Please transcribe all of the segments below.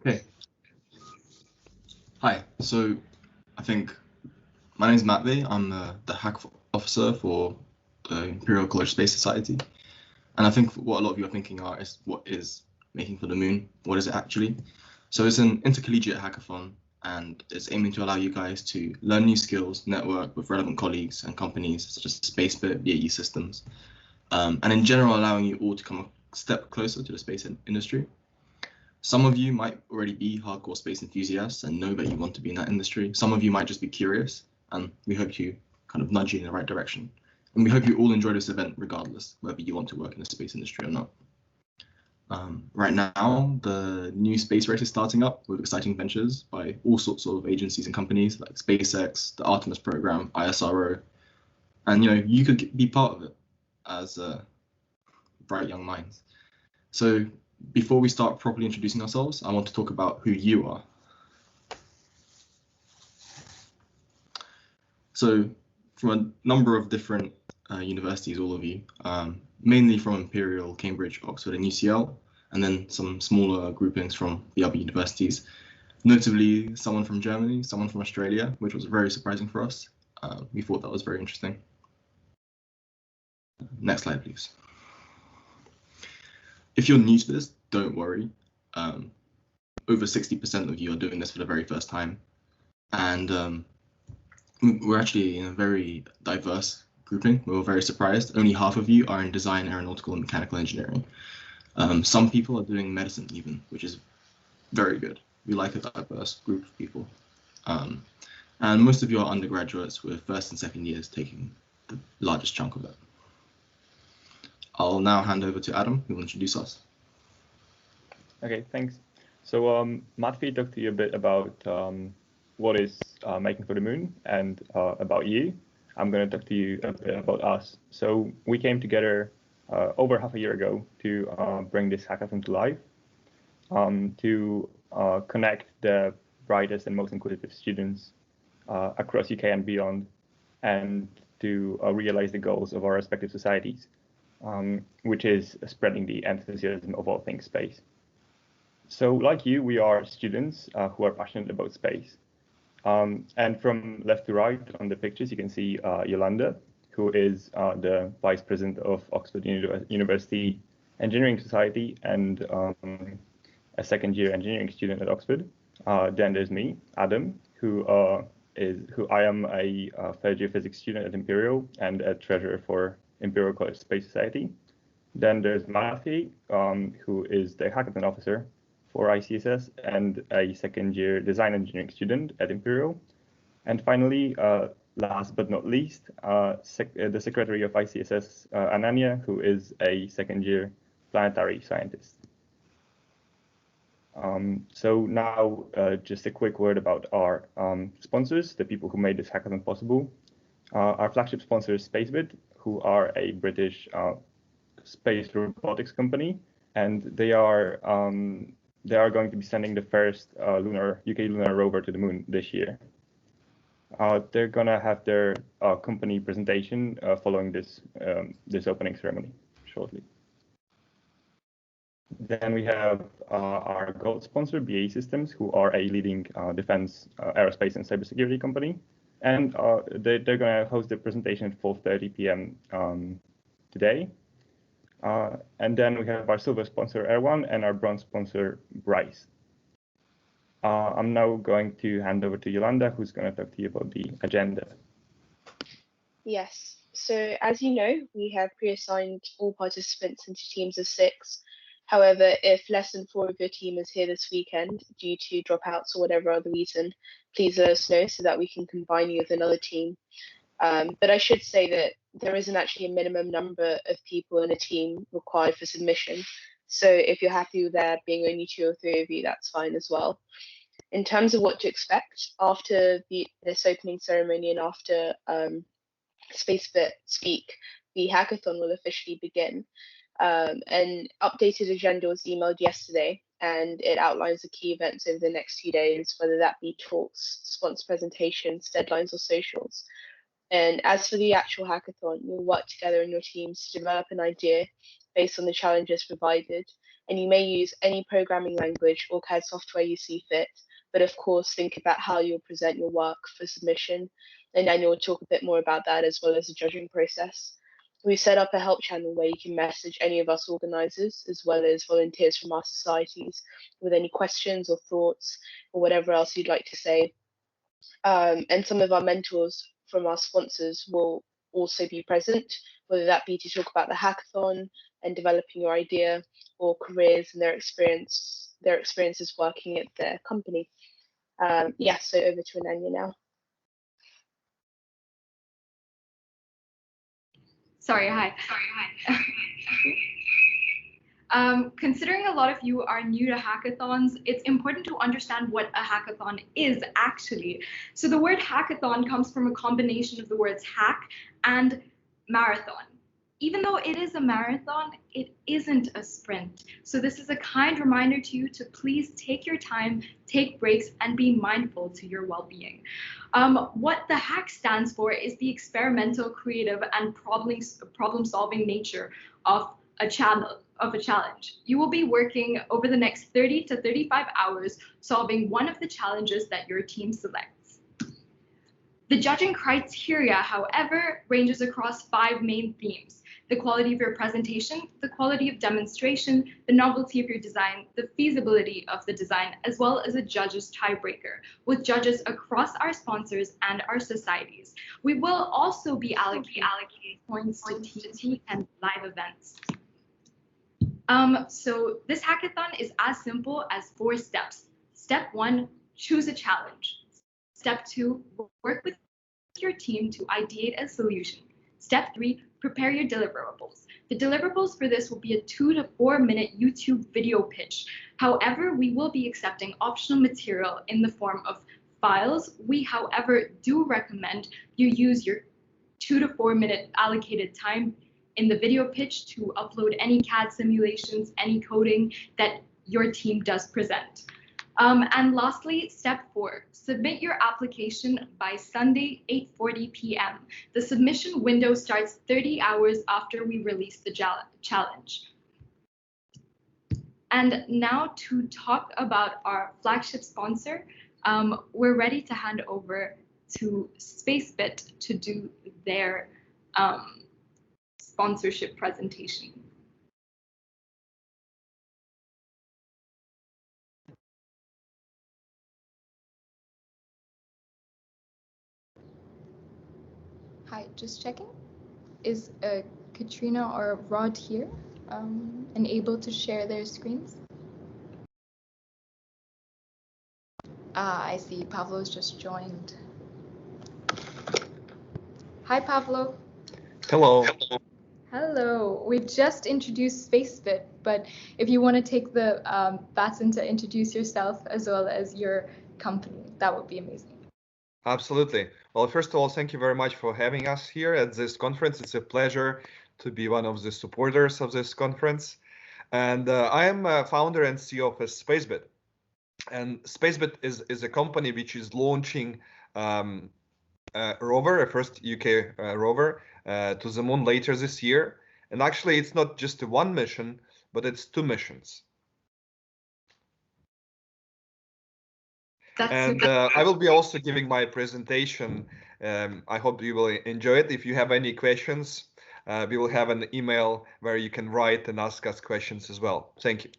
Okay. Hi. So I think my name is Matvey. I'm the hack officer for the Imperial College Space Society. And I think what a lot of you are thinking is what is Making for the Moon? What is it actually? So it's an intercollegiate hackathon, and it's aiming to allow you guys to learn new skills, network with relevant colleagues and companies such as Spacebit, BAE Systems, and in general allowing you all to come a step closer to the space industry. Some of you might already be hardcore space enthusiasts and know that you want to be in that industry. Some of you might just be curious, and we hope to kind of nudge you in the right direction. And we hope you all enjoy this event regardless, whether you want to work in the space industry or not. Right now, the new space race is starting up with exciting ventures by all sorts of agencies and companies like SpaceX, the Artemis program, ISRO, and you could be part of it as bright young minds. So before we start properly introducing ourselves, I want to talk about who you are. So from a number of different universities, all of you, mainly from Imperial, Cambridge, Oxford, and UCL, and then some smaller groupings from the other universities, notably someone from Germany, someone from Australia, which was very surprising for us. We thought that was very interesting. Next slide, please. If you're new to this, don't worry. Over 60% of you are doing this for the very first time. And we're actually in a very diverse grouping. We were very surprised. Only half of you are in design, aeronautical, and mechanical engineering. Some people are doing medicine even, which is very good. We like a diverse group of people. And most of you are undergraduates with first and second years taking the largest chunk of it. I'll now hand over to Adam, who will introduce us. Okay, thanks. So Matvey talked to you a bit about what is Making for the Moon and about you. I'm going to talk to you a bit about us. So we came together over half a year ago to bring this hackathon to life, to connect the brightest and most inquisitive students across UK and beyond, and to realize the goals of our respective societies, which is spreading the enthusiasm of all things space. So like you, we are students who are passionate about space. And from left to right on the pictures, you can see Yolanda, who is the Vice President of Oxford University Engineering Society and a second-year engineering student at Oxford. Then there's me, Adam, who I am a third-year physics student at Imperial and a treasurer for Imperial College Space Society. Then there's Matvey, who is the hackathon officer for ICSS and a second-year design engineering student at Imperial. And finally, last but not least, the secretary of ICSS, Ananya, who is a second-year planetary scientist. So now, just a quick word about our sponsors, the people who made this hackathon possible. Our flagship sponsor is Spacebit, who are a British space robotics company, and they are going to be sending the first UK lunar rover to the moon this year. They're gonna have their company presentation following this opening ceremony shortly. Then we have our gold sponsor, BAE Systems, who are a leading defense, aerospace, and cybersecurity company, and they're gonna host the presentation at 4:30 p.m. Today. And then we have our silver sponsor, Erwan, and our bronze sponsor, Bryce. I'm now going to hand over to Yolanda, who's going to talk to you about the agenda. Yes, so as you know, we have pre-assigned all participants into teams of 6. However, if less than 4 of your team is here this weekend due to dropouts or whatever other reason, please let us know so that we can combine you with another team. But I should say that there isn't actually a minimum number of people in a team required for submission. So if you're happy with there being only 2 or 3 of you, that's fine as well. In terms of what to expect after this opening ceremony and after Spacebit speak, the hackathon will officially begin. An updated agenda was emailed yesterday, and it outlines the key events over the next few days, whether that be talks, sponsor presentations, deadlines, or socials. And as for the actual hackathon, you'll work together in your teams to develop an idea based on the challenges provided, and you may use any programming language or CAD software you see fit, but of course think about how you'll present your work for submission, and Daniel will talk a bit more about that as well as the judging process. We've set up a help channel where you can message any of us organisers as well as volunteers from our societies with any questions or thoughts or whatever else you'd like to say. And some of our mentors from our sponsors will also be present, whether that be to talk about the hackathon and developing your idea, or careers and their experiences working at their company. Yeah, so over to Ananya now. Sorry, hi. Considering a lot of you are new to hackathons, it's important to understand what a hackathon is actually. So the word hackathon comes from a combination of the words hack and marathon. Even though it is a marathon, it isn't a sprint. So this is a kind reminder to you to please take your time, take breaks, and be mindful to your well-being. What the hack stands for is the experimental, creative, and problem-solving nature of a challenge. You will be working over the next 30 to 35 hours solving one of the challenges that your team selects. The judging criteria, however, ranges across 5 main themes: the quality of your presentation, the quality of demonstration, the novelty of your design, the feasibility of the design, as well as a judge's tiebreaker, with judges across our sponsors and our societies. We will also be allocating points to TT and live events. So this hackathon is as simple as 4 steps. Step 1, choose a challenge. Step 2, work with your team to ideate a solution. Step 3, prepare your deliverables. The deliverables for this will be a 2 to 4 minute YouTube video pitch. However, we will be accepting optional material in the form of files. We, however, do recommend you use your 2 to 4 minute allocated time in the video pitch to upload any CAD simulations, any coding that your team does present. And lastly, step 4, submit your application by Sunday, 8:40 p.m. The submission window starts 30 hours after we release the challenge. And now to talk about our flagship sponsor, we're ready to hand over to Spacebit to do their sponsorship presentation. Hi, just checking. Is Katrina or Rod here and able to share their screens? I see Pavlo's just joined. Hi, Pavlo. Hello. Hello. We just introduced Spacebit, but if you want to take the baton to introduce yourself as well as your company, that would be amazing. Absolutely. Well, first of all, thank you very much for having us here at this conference. It's a pleasure to be one of the supporters of this conference. And I am a founder and CEO of Spacebit. And Spacebit is a company which is launching a rover, a first UK rover, to the moon later this year. And actually, it's not just one mission, but it's 2 missions. And I will be also giving my presentation. I hope you will enjoy it. If you have any questions, we will have an email where you can write and ask us questions as well. Thank you.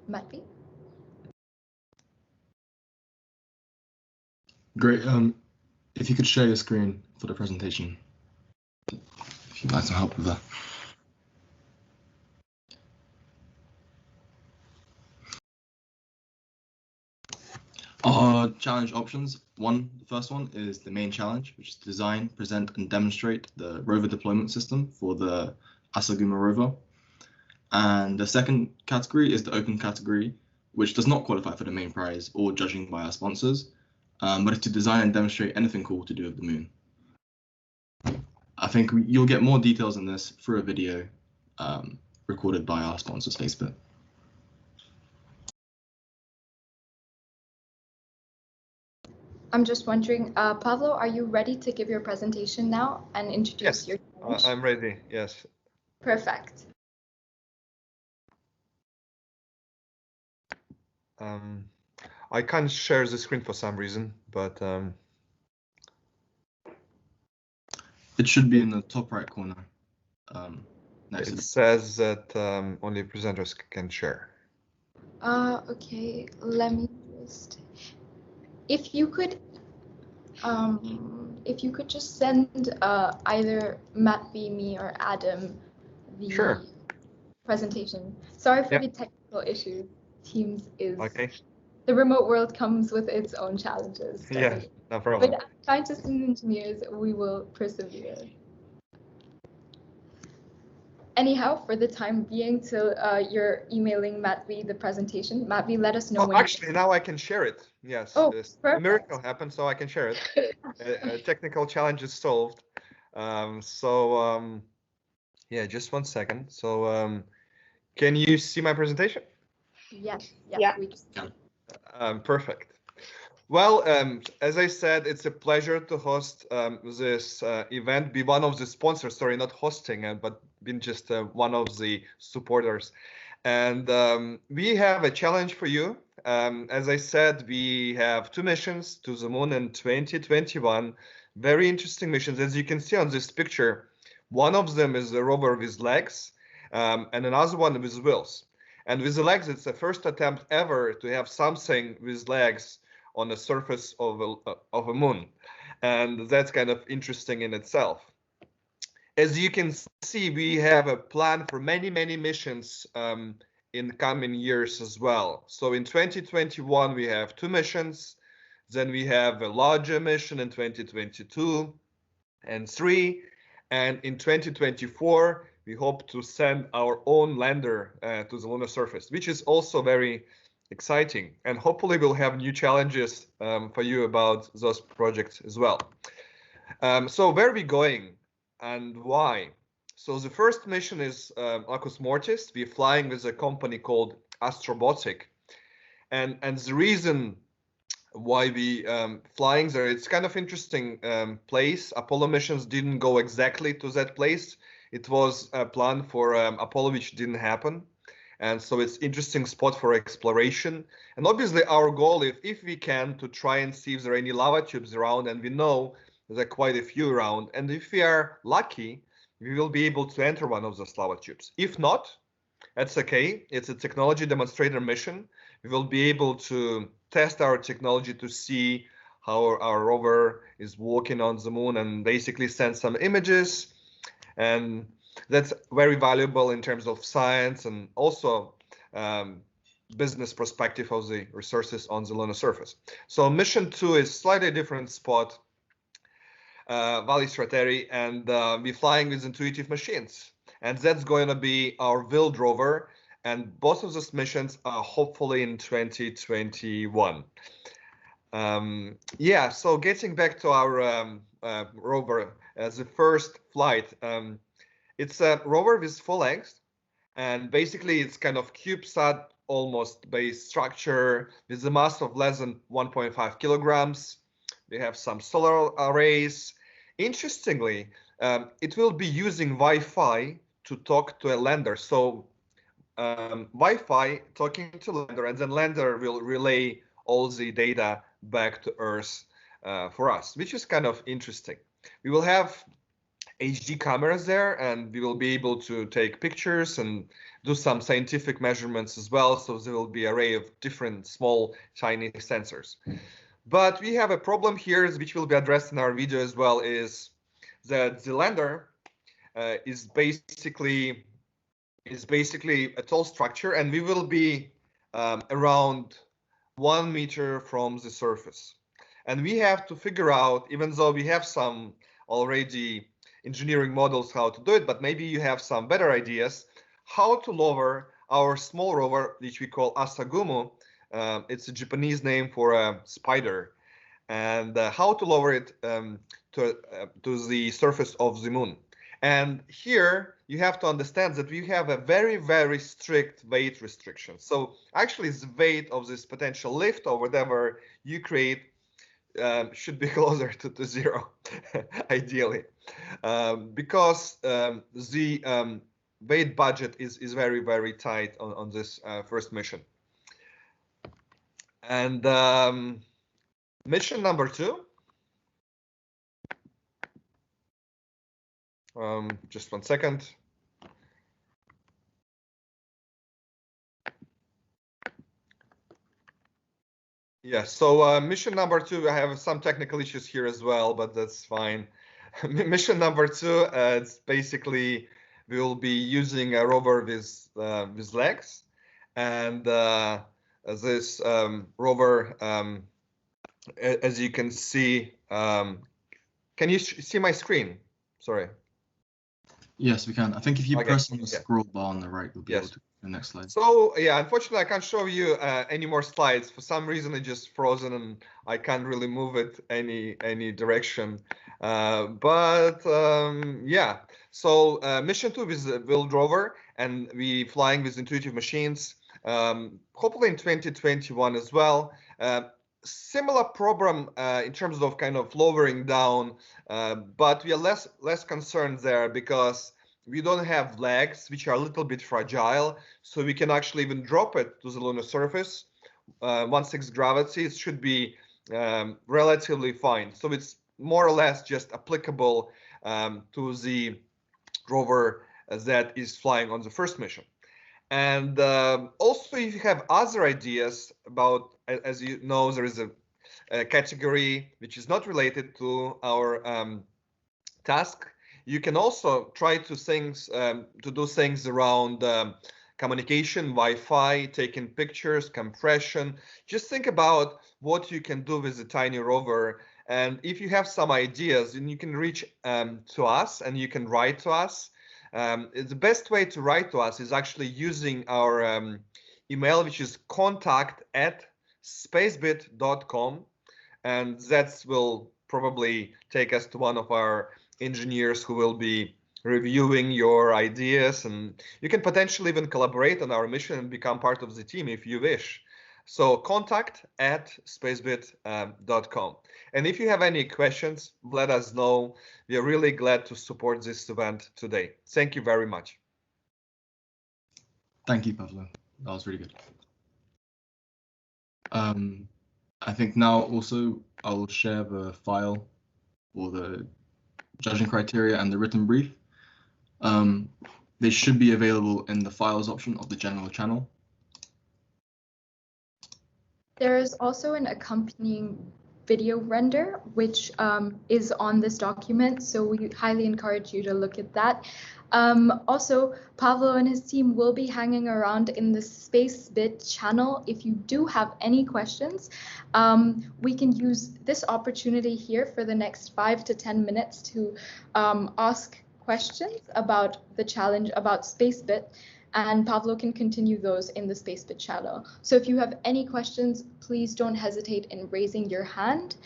Matthew? Great. If you could share your screen for the presentation, if you'd like some help with that. Our challenge options. The first one is the main challenge, which is design, present, and demonstrate the rover deployment system for the Asaguma rover. And the second category is the open category, which does not qualify for the main prize or judging by our sponsors, but is to design and demonstrate anything cool to do with the moon. I think you'll get more details on this through a video recorded by our sponsor, Spacebit. I'm just wondering, Pavlo, are you ready to give your presentation now and introduce your I'm ready, yes. Perfect. I can't share the screen for some reason, but It should be in the top right corner. it says that only presenters can share. Okay, let me just, if you could just send either Matt B, me, or Adam the Sure. presentation. Sorry for Yep. the technical issues. Teams is Okay. the remote world comes with its own challenges. Yeah, no problem. But scientists and engineers, we will persevere. Anyhow, for the time being, till you're emailing Matt B the presentation, Matt B, let us know when. Actually, now I can share it. Yes, Oh, a miracle happened, so I can share it. A technical challenge is solved. Yeah, just 1 second. So, can you see my presentation? Yes. Yeah. We can. Perfect. Well, as I said, it's a pleasure to host this event, be one of the sponsors, sorry, not hosting, but being just one of the supporters. And we have a challenge for you. As I said, we have 2 missions to the moon in 2021. Very interesting missions. As you can see on this picture, one of them is a rover with legs, and another one with wheels. And with the legs, it's the first attempt ever to have something with legs on the surface of a moon. And that's kind of interesting in itself. As you can see, we have a plan for many, many missions in coming years as well. So in 2021, we have 2 missions. Then we have a larger mission in 2022 and 3. And in 2024, we hope to send our own lander to the lunar surface, which is also very exciting. And hopefully we'll have new challenges for you about those projects as well. So where are we going and why? So the first mission is Lacus Mortis. We're flying with a company called Astrobotic. And the reason why we flying there, it's kind of interesting place. Apollo missions didn't go exactly to that place. It was a plan for Apollo, which didn't happen. And so it's interesting spot for exploration. And obviously our goal, if we can, to try and see if there are any lava tubes around, and we know there are quite a few around. And if we are lucky, we will be able to enter one of those lava tubes. If not, that's okay. It's a technology demonstrator mission. We will be able to test our technology to see how our rover is walking on the moon and basically send some images. And that's very valuable in terms of science and also business perspective of the resources on the lunar surface. So mission 2 is slightly different spot, Valley Strateri, and we're flying with intuitive machines. And that's going to be our wheeled rover. And both of those missions are hopefully in 2021. Yeah, so getting back to our rover as the first flight, it's a rover with 4 legs, and basically it's kind of CubeSat almost base structure with a mass of less than 1.5 kilograms. We have some solar arrays. Interestingly, it will be using Wi-Fi to talk to a lander. So Wi-Fi talking to lander, and then lander will relay all the data back to Earth for us, which is kind of interesting. We will have HD cameras there, and we will be able to take pictures and do some scientific measurements as well. So there will be an array of different small, tiny sensors. But we have a problem here, which will be addressed in our video as well, is that the lander is basically a tall structure, and we will be around 1 meter from the surface. And we have to figure out, even though we have some already engineering models how to do it, but maybe you have some better ideas, how to lower our small rover, which we call Asagumo. It's a Japanese name for a spider, and how to lower it to the surface of the moon. And here you have to understand that we have a very, very strict weight restriction. So actually the weight of this potential lift or whatever you create should be closer to 0, ideally, because the weight budget is very, very tight on this first mission. And mission number 2. Just 1 second. Yeah, so mission number 2, I have some technical issues here as well, but that's fine. Mission number 2, it's basically we will be using a rover with legs, and this rover, as you can see, can you see my screen? Sorry. Yes, we can. I think if you Okay, press on the yeah. scroll bar on the right, you'll be Yes. able to the next slide. So yeah, unfortunately, I can't show you any more slides. For some reason, it's just frozen, and I can't really move it any direction. Yeah. So mission 2 is a wheeled rover, and we flying with intuitive machines. Hopefully in 2021 as well. Similar problem in terms of kind of lowering down, but we are less concerned there because we don't have legs, which are a little bit fragile, so we can actually even drop it to the lunar surface. 1/6 gravity, it should be relatively fine. So it's more or less just applicable to the rover that is flying on the first mission. And also, if you have other ideas about, as you know, there is a category which is not related to our task. You can also try to do things around communication, Wi-Fi, taking pictures, compression. Just think about what you can do with a tiny rover. And if you have some ideas, then you can reach to us and you can write to us. The best way to write to us is actually using our email, which is contact@spacebit.com, and that will probably take us to one of our engineers who will be reviewing your ideas, and you can potentially even collaborate on our mission and become part of the team if you wish. So contact@spacebit.com. And if you have any questions, let us know. We are really glad to support this event today. Thank you very much. Thank you, Pavlo. That was really good. I think now also I'll share the file or the judging criteria and the written brief. They should be available in the files option of the general channel. There is also an accompanying video render, which is on this document, so we highly encourage you to look at that. Also, Pavlo and his team will be hanging around in the Spacebit channel. If you do have any questions, we can use this opportunity here for the next 5 to 10 minutes to ask questions about the challenge, about Spacebit, and Pavlo can continue those in the Spacebit channel. So if you have any questions, please don't hesitate in raising your hand.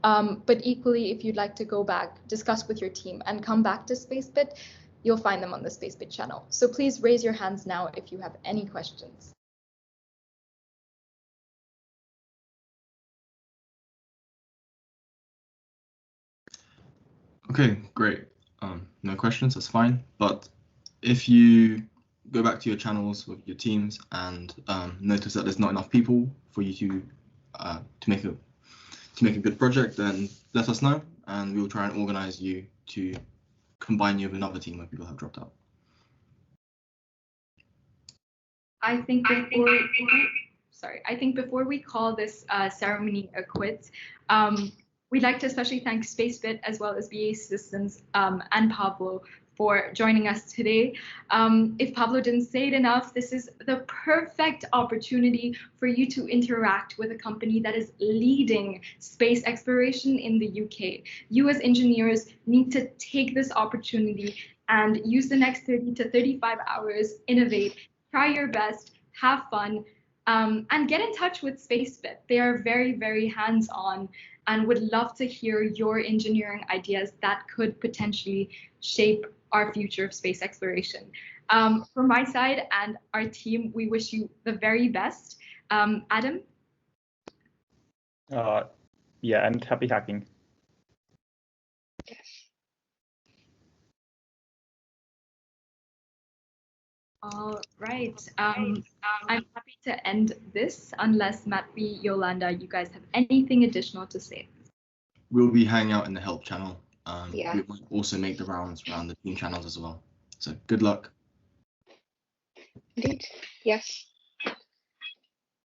But equally, if you'd like to go back, discuss with your team, and come back to Spacebit, you'll find them on the Spacebit channel. So please raise your hands now if you have any questions. Okay, great. No questions, that's fine. But if you go back to your channels with your teams and notice that there's not enough people for you to make a good project, then let us know, and we will try and organize you to combine you with another team where people have dropped out. I think before we call this ceremony a quit, we'd like to especially thank Spacebit as well as BAE Systems and Pablo for joining us today. If Pablo didn't say it enough, this is the perfect opportunity for you to interact with a company that is leading space exploration in the UK. You as engineers need to take this opportunity and use the next 30 to 35 hours, innovate, try your best, have fun, and get in touch with Spacebit. They are very, very hands-on and would love to hear your engineering ideas that could potentially shape our future of space exploration. From my side and our team, we wish you the very best. Adam? Yeah, and happy hacking. Yes. All right. I'm happy to end this unless Matvi, Yolanda, you guys have anything additional to say. We'll be hanging out in the help channel. Yeah. We might also make the rounds around the team channels as well. So good luck. Indeed. Yes.